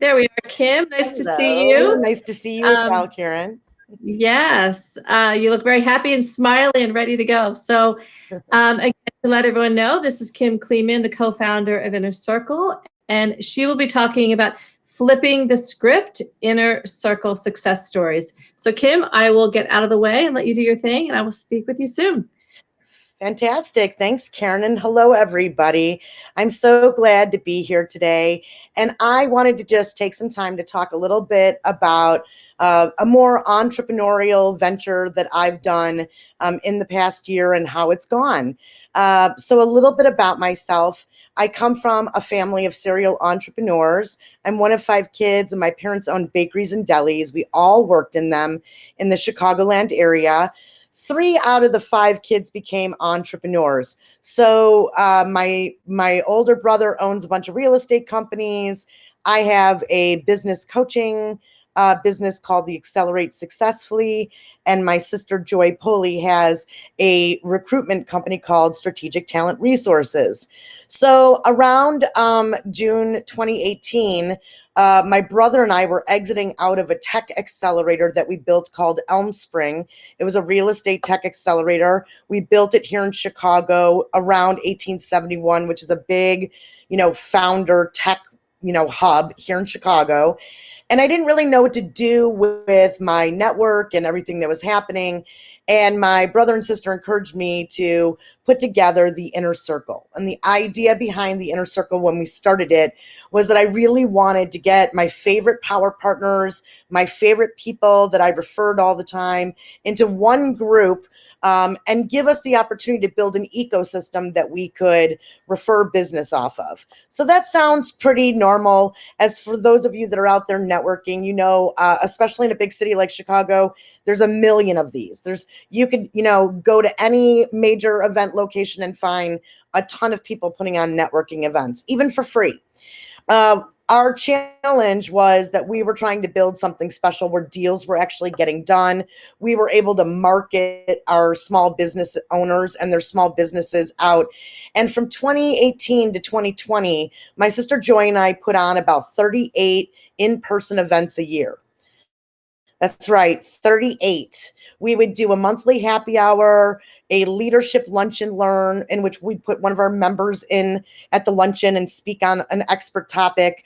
There we are, Kim. Nice to see Hello. you. Nice to see you as well, Um, Karen. yes, you look very happy and smiley and ready to go. So, again, to let everyone know, this is Kim Kleeman, the co-founder of Inner Circle, and she will be talking about flipping the script, Inner Circle success stories. So, Kim, I will get out of the way and let you do your thing, and I will speak with you soon. Fantastic. Thanks, Karen. And hello, everybody. I'm so glad to be here today. And I wanted to just take some time to talk a little bit about a more entrepreneurial venture that I've done in the past year and how it's gone. So a little bit about myself. I come from a family of serial entrepreneurs. I'm one of 5 kids, and my parents owned bakeries and delis. We all worked in them in the Chicagoland area. 3 out of the 5 kids became entrepreneurs. So my older brother owns a bunch of real estate companies. I have a business coaching business called the Accelerate Successfully, and my sister Joy Poley has a recruitment company called Strategic Talent Resources. So around June 2018, my brother and I were exiting out of a tech accelerator that we built called Elm Spring. It was a real estate tech accelerator. We built it here in Chicago around 1871, which is a big, founder tech, hub here in Chicago. And I didn't really know what to do with my network and everything that was happening. And my brother and sister encouraged me to put together the Inner Circle. And the idea behind the Inner Circle when we started it was that I really wanted to get my favorite power partners, my favorite people that I referred all the time into one group, and give us the opportunity to build an ecosystem that we could refer business off of. So that sounds pretty normal. As for those of you that are out there networking, especially in a big city like Chicago, there's a million of these. You could, go to any major event location and find a ton of people putting on networking events, even for free. Our challenge was that we were trying to build something special where deals were actually getting done. We were able to market our small business owners and their small businesses out. And from 2018 to 2020, my sister Joy and I put on about 38 in-person events a year. That's right, 38. We would do a monthly happy hour, a leadership lunch and learn, in which we'd put one of our members in at the luncheon and speak on an expert topic.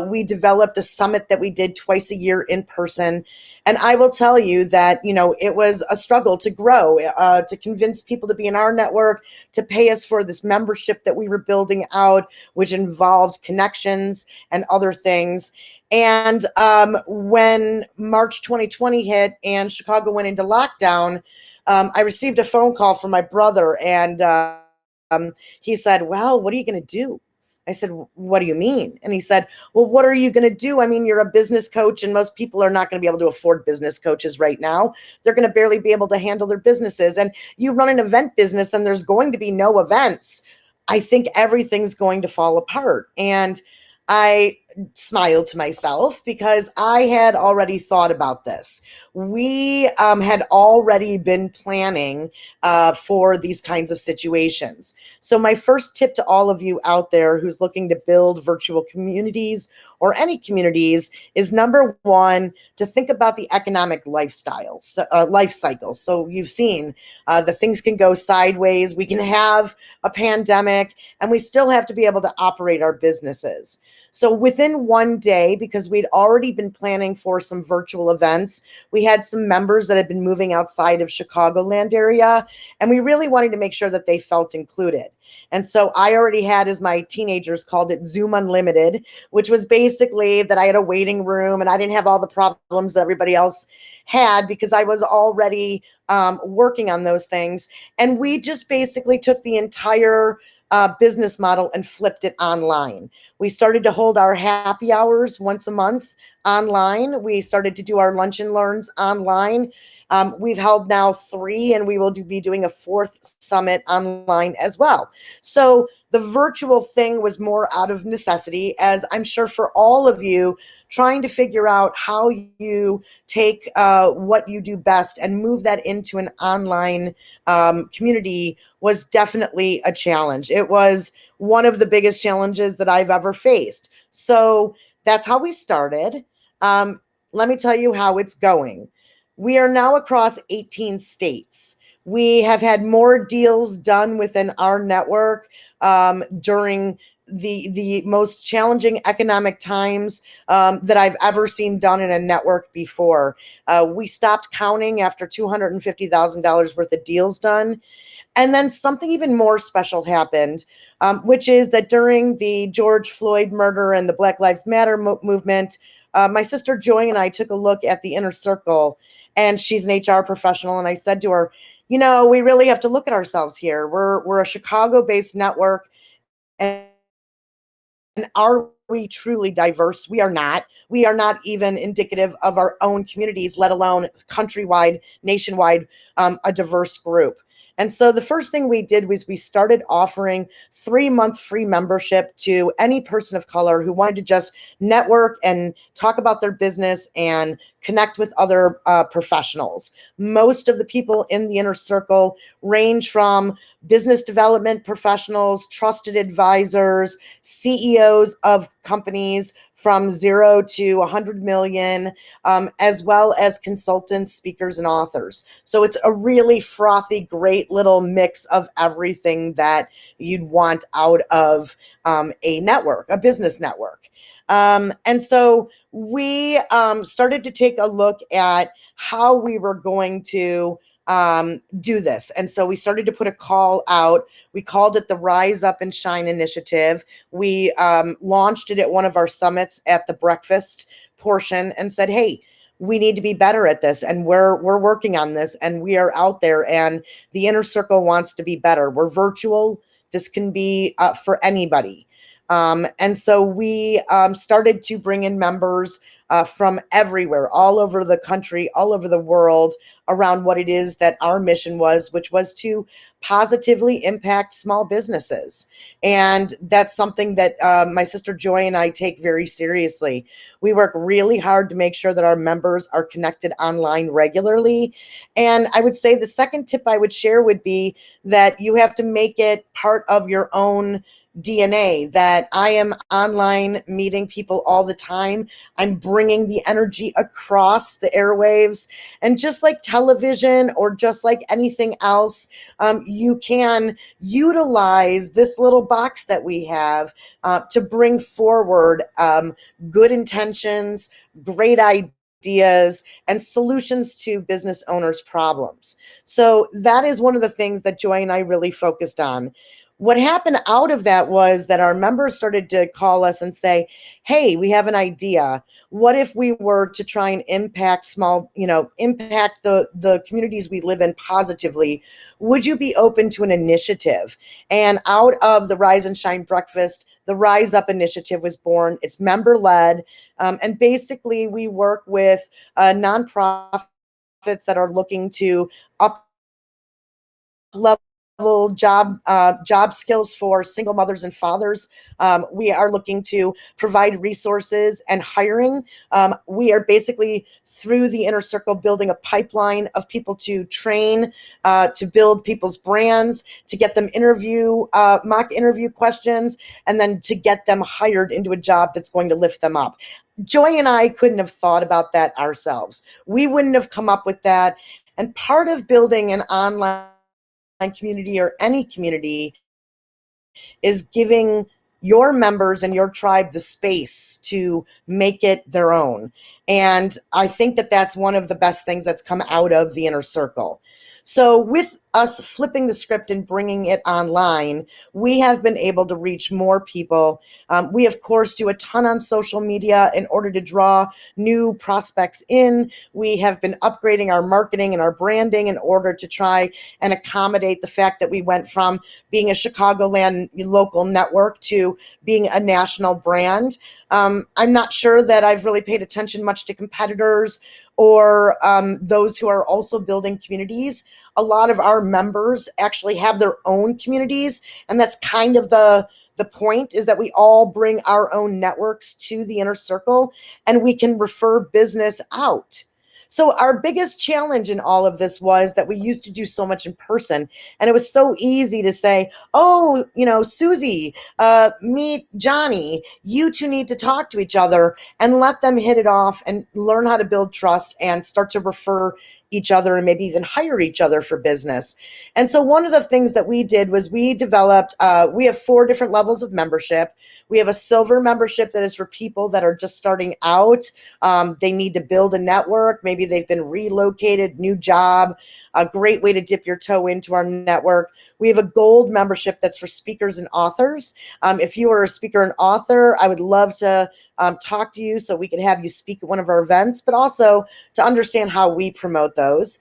We developed a summit that we did twice a year in person. And I will tell you that, it was a struggle to grow, to convince people to be in our network, to pay us for this membership that we were building out, which involved connections and other things. And when March 2020 hit and Chicago went into lockdown, I received a phone call from my brother, and he said, "Well, what are you going to do?" I said, "What do you mean?" And he said, "Well, what are you going to do? I mean, you're a business coach, and most people are not going to be able to afford business coaches right now. They're going to barely be able to handle their businesses. And you run an event business, and there's going to be no events. I think everything's going to fall apart." And I smiled to myself because I had already thought about this. We had already been planning for these kinds of situations. So my first tip to all of you out there who's looking to build virtual communities or any communities is, number one, to think about the economic life cycle. So you've seen the things can go sideways. We can have a pandemic and we still have to be able to operate our businesses. So within one day, because we'd already been planning for some virtual events, we had some members that had been moving outside of Chicagoland area, and we really wanted to make sure that they felt included. And so I already had, as my teenagers called it, Zoom Unlimited, which was basically that I had a waiting room and I didn't have all the problems that everybody else had because I was already working on those things. And we just basically took the entire business model and flipped it online. We started to hold our happy hours once a month online. We started to do our lunch and learns online. We've held now 3, and we will be doing a 4th summit online as well. So the virtual thing was more out of necessity, as I'm sure for all of you, trying to figure out how you take what you do best and move that into an online community was definitely a challenge. It was one of the biggest challenges that I've ever faced. So that's how we started. Um, Let me tell you how it's going. We are now across 18 states. We have had more deals done within our network during the most challenging economic times that I've ever seen done in a network before. We stopped counting after $250,000 worth of deals done. And then something even more special happened, which is that during the George Floyd murder and the Black Lives Matter movement, my sister Joy and I took a look at the inner circle, and she's an HR professional. And I said to her, you know, we really have to look at ourselves here. We're a Chicago-based network, and are we truly diverse? We are not. We are not even indicative of our own communities, let alone countrywide, nationwide, a diverse group. And so the first thing we did was we started offering 3-month free membership to any person of color who wanted to just network and talk about their business and connect with other professionals. Most of the people in the inner circle range from business development professionals, trusted advisors, CEOs of companies from 0 to 100 million, as well as consultants, speakers, and authors. So it's a really frothy, great little mix of everything that you'd want out of a network, a business network. And so we started to take a look at how we were going to do this. And so we started to put a call out. We called it the Rise Up and Shine Initiative. We launched it at one of our summits at the breakfast portion and said, hey, we need to be better at this, and we're working on this, and we are out there, and the inner circle wants to be better. We're virtual. This can be for anybody. And so we started to bring in members from everywhere, all over the country, all over the world, around what it is that our mission was, which was to positively impact small businesses. And that's something that my sister Joy and I take very seriously. We work really hard to make sure that our members are connected online regularly. And I would say the second tip I would share would be that you have to make it part of your own DNA, that I am online meeting people all the time. I'm bringing the energy across the airwaves. And just like television or just like anything else, you can utilize this little box that we have to bring forward good intentions, great ideas, and solutions to business owners' problems. So that is one of the things that Joy and I really focused on. What happened out of that was that our members started to call us and say, hey, we have an idea. What if we were to try and impact impact the communities we live in positively? Would you be open to an initiative? And out of the Rise and Shine Breakfast, the Rise Up initiative was born. It's member led. And basically we work with nonprofits that are looking to up level job skills for single mothers and fathers. We are looking to provide resources and hiring. We are basically, through the inner circle, building a pipeline of people to train, to build people's brands, to get them mock interview questions, and then to get them hired into a job that's going to lift them up. Joy and I couldn't have thought about that ourselves. We wouldn't have come up with that. And part of building an online community, or any community, is giving your members and your tribe the space to make it their own. And I think that that's one of the best things that's come out of the inner circle. So with us flipping the script and bringing it online, we have been able to reach more people. We, of course, do a ton on social media in order to draw new prospects in. We have been upgrading our marketing and our branding in order to try and accommodate the fact that we went from being a Chicagoland local network to being a national brand. I'm not sure that I've really paid attention much to competitors or those who are also building communities. A lot of our members actually have their own communities, and that's kind of the point, is that we all bring our own networks to the inner circle and we can refer business out. So our biggest challenge in all of this was that we used to do so much in person, and it was so easy to say, oh, Susie, meet Johnny. You two need to talk to each other, and let them hit it off and learn how to build trust and start to refer each other and maybe even hire each other for business. And so one of the things that we did was we developed, we have 4 different levels of membership. We have a silver membership that is for people that are just starting out. They need to build a network. Maybe they've been relocated, new job, a great way to dip your toe into our network. We have a gold membership that's for speakers and authors. If you are a speaker and author, I would love to talk to you so we can have you speak at one of our events, but also to understand how we promote those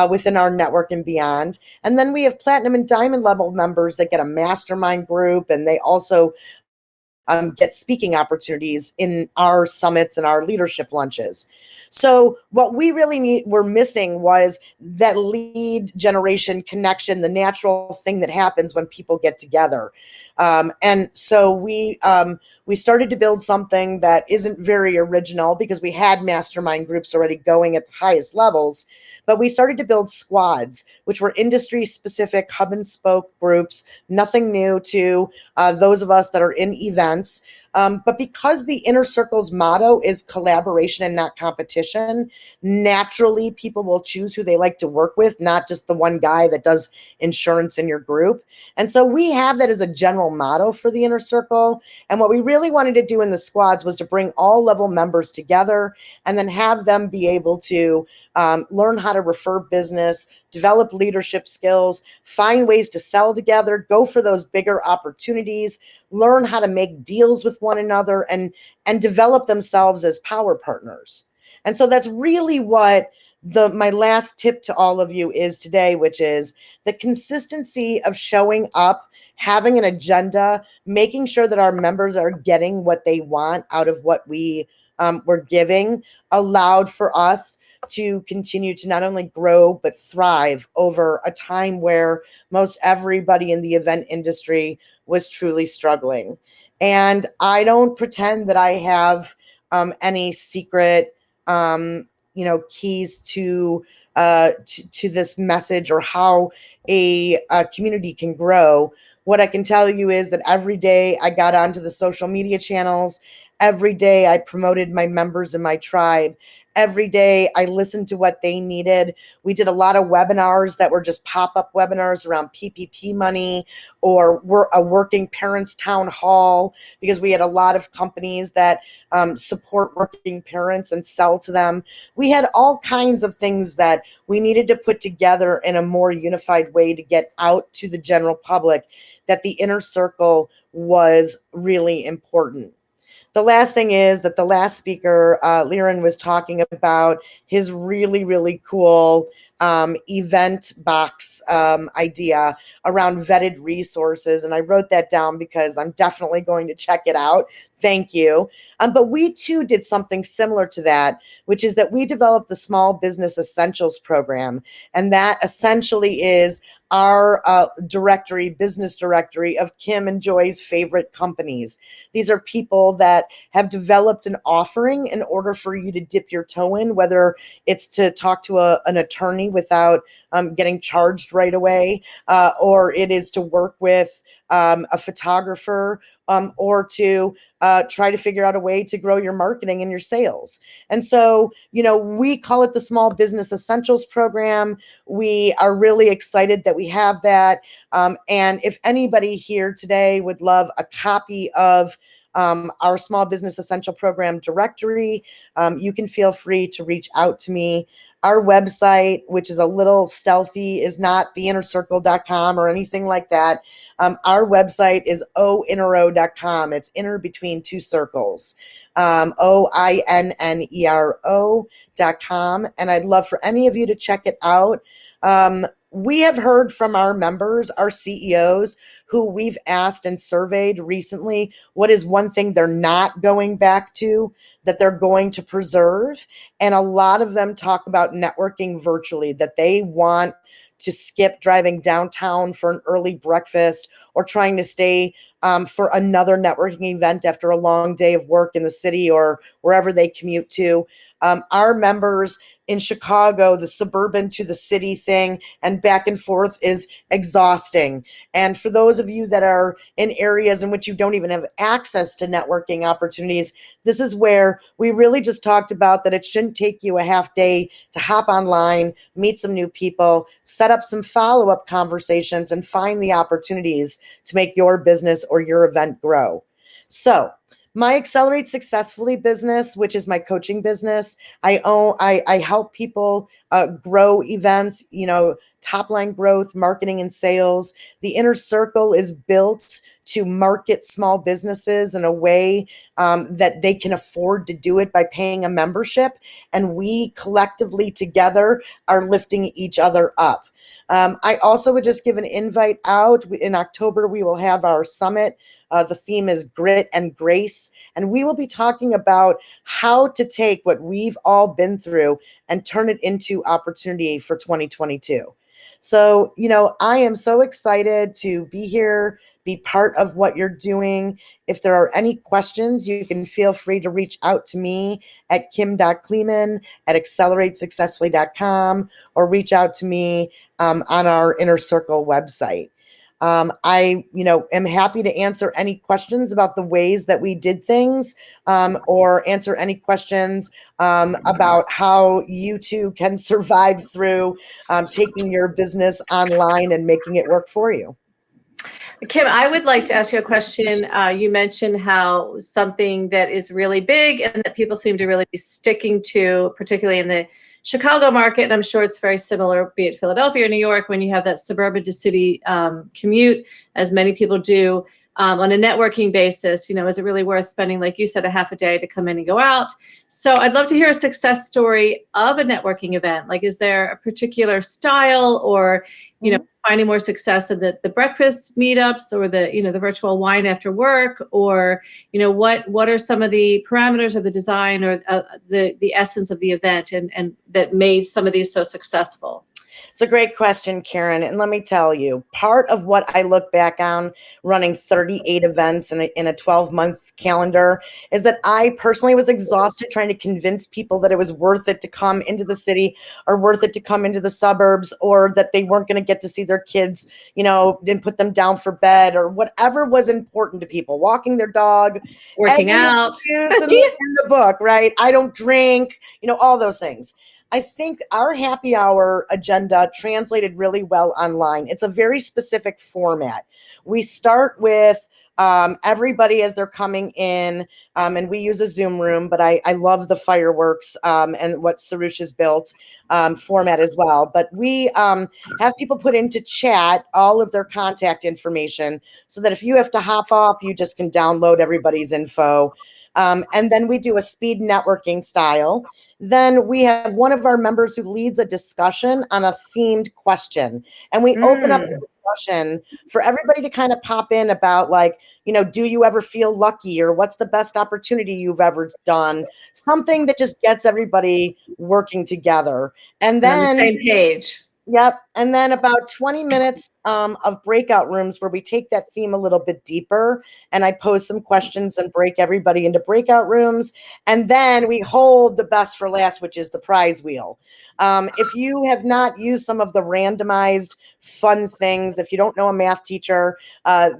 within our network and beyond. And then we have platinum and diamond level members that get a mastermind group, and they also get speaking opportunities in our summits and our leadership lunches. So what we really were missing was that lead generation connection, the natural thing that happens when people get together. And so we started to build something that isn't very original because we had mastermind groups already going at the highest levels, but we started to build squads, which were industry specific hub and spoke groups, nothing new to those of us that are in events. But because the Inner Circle's motto is collaboration and not competition, naturally people will choose who they like to work with, not just the one guy that does insurance in your group. And so we have that as a general motto for the Inner Circle. And what we really wanted to do in the squads was to bring all level members together and then have them be able to learn how to refer business, develop leadership skills, find ways to sell together, go for those bigger opportunities, learn how to make deals with one another, and develop themselves as power partners. And so that's really what my last tip to all of you is today, which is the consistency of showing up, having an agenda, making sure that our members are getting what they want out of what we're giving, allowed for us to continue to not only grow but thrive over a time where most everybody in the event industry was truly struggling. And I don't pretend that I have any secret keys to this message or how a community can grow. What I can tell you is that every day I got onto the social media channels. Every day I promoted my members in my tribe. Every day I listened to what they needed. We did a lot of webinars that were just pop-up webinars around PPP money, or a working parents town hall, because we had a lot of companies that support working parents and sell to them. We had all kinds of things that we needed to put together in a more unified way to get out to the general public that the Inner Circle was really important. The last thing is that the last speaker, Liren, was talking about his really, really cool event box idea around vetted resources. And I wrote that down because I'm definitely going to check it out. Thank you. But we too did something similar to that, which is that we developed the Small Business Essentials program. And that essentially is our business directory of Kim and Joy's favorite companies. These are people that have developed an offering in order for you to dip your toe in, whether it's to talk to an attorney without getting charged right away, or it is to work with a photographer, or to try to figure out a way to grow your marketing and your sales. And so, we call it the Small Business Essentials program. We are really excited that we have that. And if anybody here today would love a copy of our Small Business Essential Program directory, you can feel free to reach out to me. Our website, which is a little stealthy, is not theinnercircle.com or anything like that. Our website is oinnero.com. It's inner between two circles, oinnero.com. And I'd love for any of you to check it out. We have heard from our members, our CEOs, who we've asked and surveyed recently, what is one thing they're not going back to that they're going to preserve? And a lot of them talk about networking virtually, that they want to skip driving downtown for an early breakfast or trying to stay for another networking event after a long day of work in the city or wherever they commute to. Our members in Chicago, the suburban to the city thing and back and forth is exhausting. And for those of you that are in areas in which you don't even have access to networking opportunities, this is where we really just talked about that it shouldn't take you a half day to hop online, meet some new people, set up some follow-up conversations, and find the opportunities to make your business or your event grow. So my Accelerate Successfully business, which is my coaching business, I help people grow events, top line growth, marketing and sales. The Inner Circle is built to market small businesses in a way that they can afford to do it by paying a membership. And we collectively together are lifting each other up. I also would just give an invite out. In October, we will have our summit. The theme is Grit and Grace. And we will be talking about how to take what we've all been through and turn it into opportunity for 2022. So, I am so excited to be here, be part of what you're doing. If there are any questions, you can feel free to reach out to me at kim.kleeman@acceleratesuccessfully.com or reach out to me on our Inner Circle website. I am happy to answer any questions about the ways that we did things or answer any questions about how you too can survive through taking your business online and making it work for you. Kim, I would like to ask you a question. You mentioned how something that is really big and that people seem to really be sticking to, particularly in the Chicago market, and I'm sure it's very similar, be it Philadelphia or New York, when you have that suburban to city commute, as many people do, on a networking basis, is it really worth spending, like you said, a half a day to come in and go out? So I'd love to hear a success story of a networking event. Like, is there a particular style or, finding more success in the breakfast meetups or the virtual wine after work, or, what are some of the parameters of the design or the essence of the event and that made some of these so successful? It's a great question, Karen. And let me tell you, part of what I look back on running 38 events in a 12-month calendar is that I personally was exhausted trying to convince people that it was worth it to come into the city or worth it to come into the suburbs, or that they weren't going to get to see their kids, and put them down for bed, or whatever was important to people, walking their dog, working out. in the book, right? I don't drink, all those things. I think our happy hour agenda translated really well online. It's a very specific format. We start with everybody as they're coming in, and we use a Zoom room, but I love the fireworks and what Sarush has built format as well. But we have people put into chat all of their contact information so that if you have to hop off, you just can download everybody's info. And then we do a speed networking style. Then we have one of our members who leads a discussion on a themed question. And we open up the discussion for everybody to kind of pop in about, like, do you ever feel lucky, or what's the best opportunity you've ever done? Something that just gets everybody working together. And then on the same page. Yep. And then about 20 minutes of breakout rooms where we take that theme a little bit deeper, and I pose some questions and break everybody into breakout rooms. And then we hold the best for last, which is the prize wheel. If you have not used some of the randomized fun things, if you don't know a math teacher,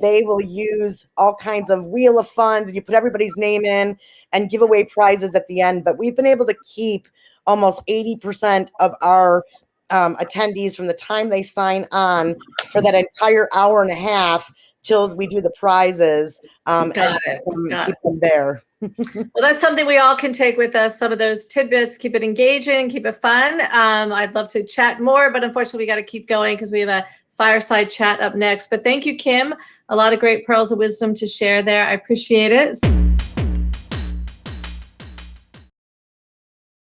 they will use all kinds of wheel of fun, and you put everybody's name in and give away prizes at the end. But we've been able to keep almost 80% of our attendees from the time they sign on for that entire hour and a half till we do the prizes. Got it. Keep them there. Well, that's something we all can take with us. Some of those tidbits, keep it engaging, keep it fun. I'd love to chat more, but unfortunately we got to keep going because we have a fireside chat up next. But thank you, Kim. A lot of great pearls of wisdom to share there. I appreciate it.